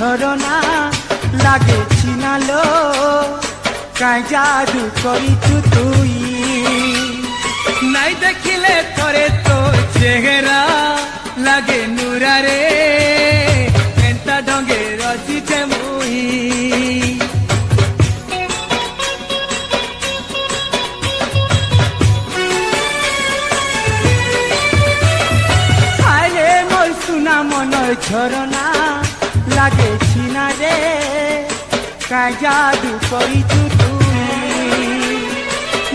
ঝরনা লাগে চিনালো কাই জাদু করিছু তুই নাই দেখিলে থরে তোর চেহারা লাগে নুরারে এন্তা ঢঙ্গে রচিছে মুই আরে মোর সুনা মনর ঝরনা লাগে চিনা রে কাই জাদু করিছু তুই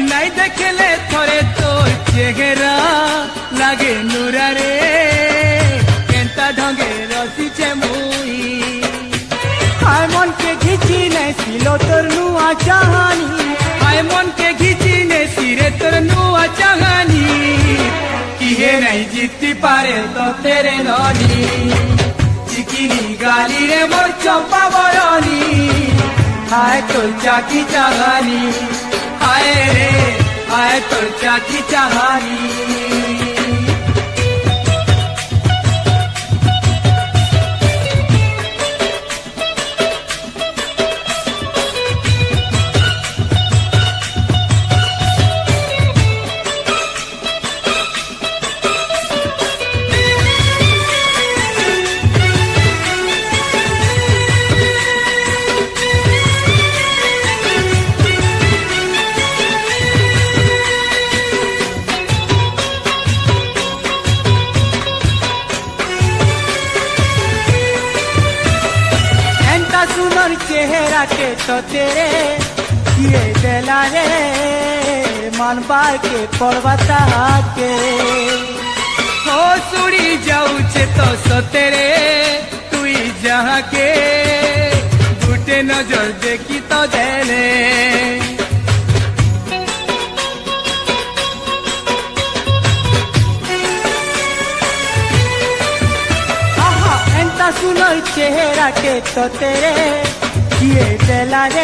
নাই দেখিলে থরে তোর চেহারা লাগে নুরারে এন্তা ঢঙ্গে রচিছে মুই আয় মনকে ঘিচি নেছিল তোর নুয়া চাহানি আয় মনকে ঘিচি নেছি রে তোর নুয়া চাহানি কিহে নাই জিতি পারে তো তেরে ননি চিকিনি গালি রে মোর চম্পা বরণী হায় তোর চাকি চাহানি হায় রে হায় তোর চাকি চাহানি सुनर चेहरा के तो तेरे किए देला रे मन बार के पर्वता के हो सुड़ी जाऊचे तो सतेरे तुई जहाँ के गुटे नजर देखी तो देले सुनर चेहरा के तो तेरे किए देला रे